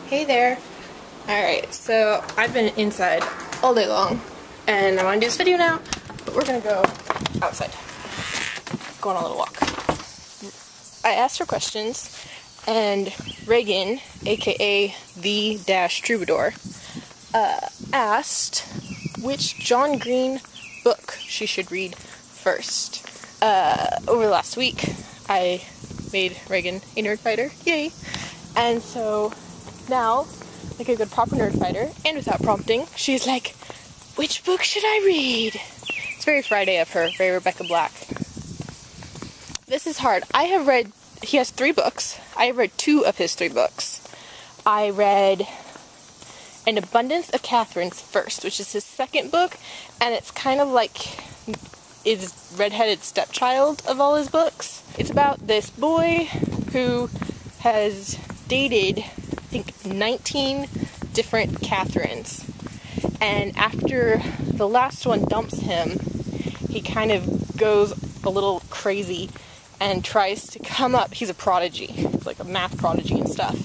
Hey there. Alright, so I've been inside all day long and I want to do this video now, but we're gonna go outside. Go on a little walk. I asked for questions and Regan, aka the-troubadour, asked which John Green book she should read first. Over the last week I made Regan a nerd fighter, yay! And so now, like a good proper nerd fighter, and without prompting, she's like, which book should I read? It's very Friday of her, very Rebecca Black. This is hard. He has 3 books. I have read 2 of his 3 books. I read An Abundance of Catherine's first, which is his second book, and it's kind of like his redheaded stepchild of all his books. It's about this boy who has dated, I think, 19 different Catherines, and after the last one dumps him, he kind of goes a little crazy and tries to come up. He's a prodigy. He's like a math prodigy and stuff.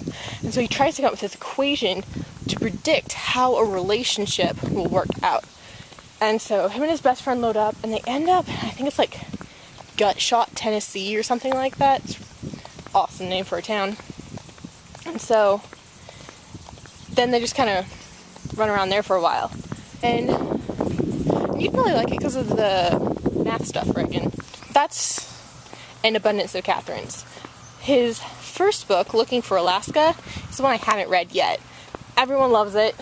And so he tries to come up with this equation to predict how a relationship will work out. And so him and his best friend load up, and they end up, I think it's like Gutshot, Tennessee, or something like that. It's an awesome name for a town. And so then they just kind of run around there for a while. And you'd probably like it because of the math stuff, Regan. That's An Abundance of Catherine's. His first book, Looking for Alaska, is the one I haven't read yet. Everyone loves it,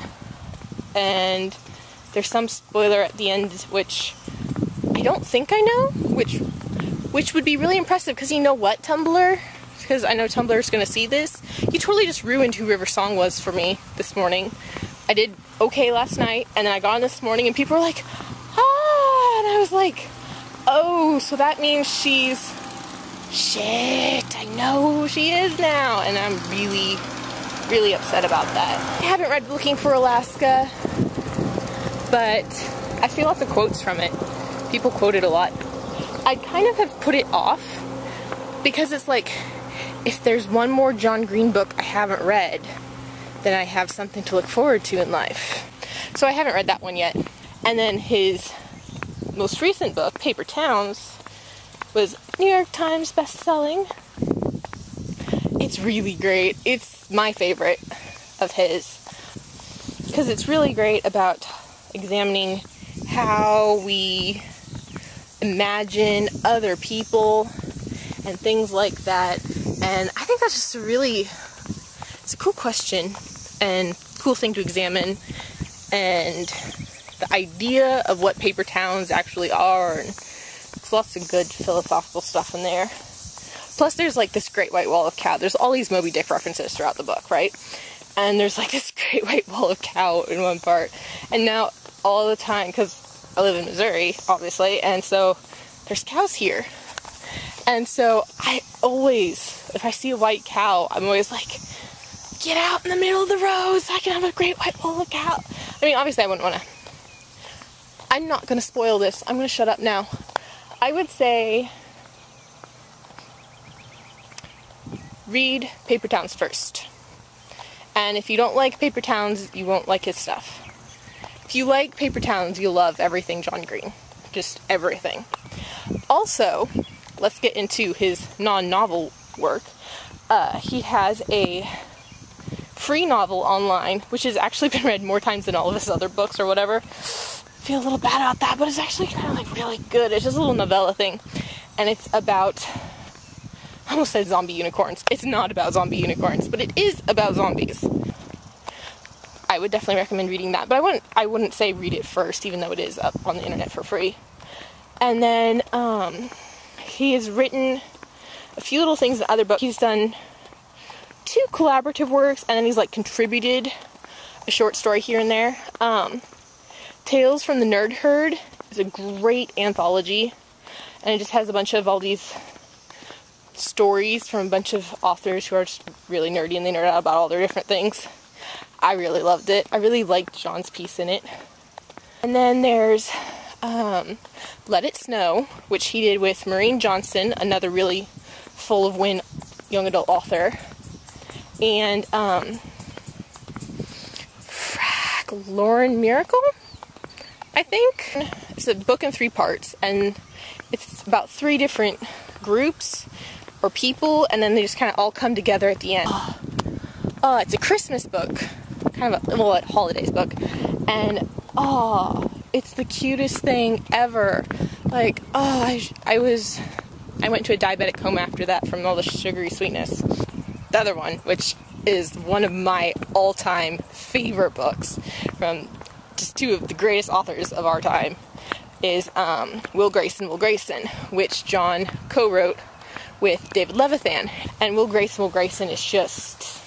and there's some spoiler at the end, which I don't think I know, which would be really impressive, because you know what, Tumblr? Because I know Tumblr's gonna see this. You totally just ruined who River Song was for me this morning. I did okay last night, and then I got on this morning, and people were like, ah, and I was like, oh, so that means she's, shit, I know who she is now, and I'm really, really upset about that. I haven't read Looking for Alaska, but I see lots of quotes from it. People quote it a lot. I kind of have put it off because it's like, if there's one more John Green book I haven't read, then I have something to look forward to in life. So I haven't read that one yet. And then his most recent book, Paper Towns, was New York Times best-selling. It's really great. It's my favorite of his, because it's really great about examining how we imagine other people and things like that. And I think that's just it's a cool question and cool thing to examine, and the idea of what paper towns actually are, and it's lots of good philosophical stuff in there. Plus there's like this great white wall of cow. There's all these Moby Dick references throughout the book, right? And there's like this great white wall of cow in one part. And now all the time, because I live in Missouri, obviously, and so there's cows here. And so I always, if I see a white cow, I'm always like, get out in the middle of the road so I can have a great white wall of cow. I mean, obviously I wouldn't want to. I'm not going to spoil this. I'm going to shut up now. I would say read Paper Towns first. And if you don't like Paper Towns, you won't like his stuff. If you like Paper Towns, you'll love everything John Green. Just everything. Also, let's get into his non-novel work. He has a free novel online, which has actually been read more times than all of his other books or whatever. I feel a little bad about that, but it's actually kind of like really good. It's just a little novella thing. And it's about, I almost said zombie unicorns. It's not about zombie unicorns, but it is about zombies. I would definitely recommend reading that, but I wouldn't say read it first, even though it is up on the internet for free. And then, he has written a few little things in other books. He's done 2 collaborative works, and then he's like contributed a short story here and there. Tales from the Nerd Herd is a great anthology, and it just has a bunch of all these stories from a bunch of authors who are just really nerdy, and they nerd out about all their different things. I really loved it. I really liked John's piece in it. And then there's Let It Snow, which he did with Maureen Johnson, another really full of wind young adult author. And Exploring Miracle, I think. It's a book in 3 parts, and it's about 3 different groups or people, and then they just kind of all come together at the end. It's a Christmas book, kind of a holidays book, and it's the cutest thing ever. Like, I went into a diabetic coma after that from all the sugary sweetness. The other one, which is one of my all-time favorite books from just 2 of the greatest authors of our time, is Will Grayson, which John co-wrote with David Levithan. And Will Grayson is just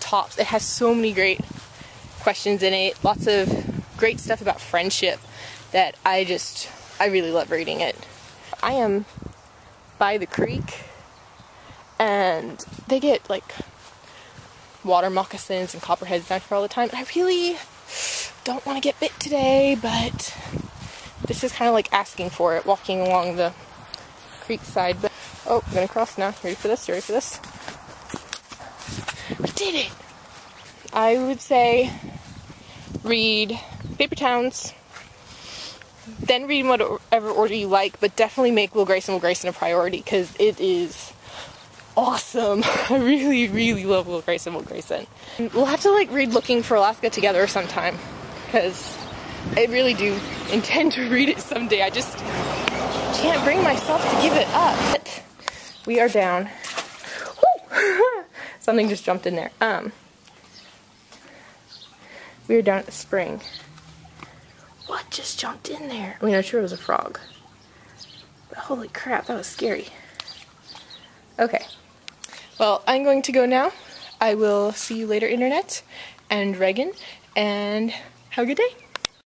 tops. It has so many great questions in it, lots of great stuff about friendship that I really love reading it. I am by the creek, and they get like water moccasins and copperheads down here all the time, and I really don't want to get bit today, but this is kind of like asking for it, walking along the creek side. But oh, I'm gonna cross now. Ready for this? I did it! I would say read Paper Towns, then read in whatever order you like, but definitely make Will Grayson a priority, because it is awesome. I really, really love Will Grayson. We'll have to like read Looking for Alaska together sometime, because I really do intend to read it someday. I just can't bring myself to give it up. We are down. Something just jumped in there. We are down at the spring. What just jumped in there? I mean, I'm sure it was a frog. But holy crap, that was scary. Okay. Well, I'm going to go now. I will see you later, Internet, and Regan, and have a good day.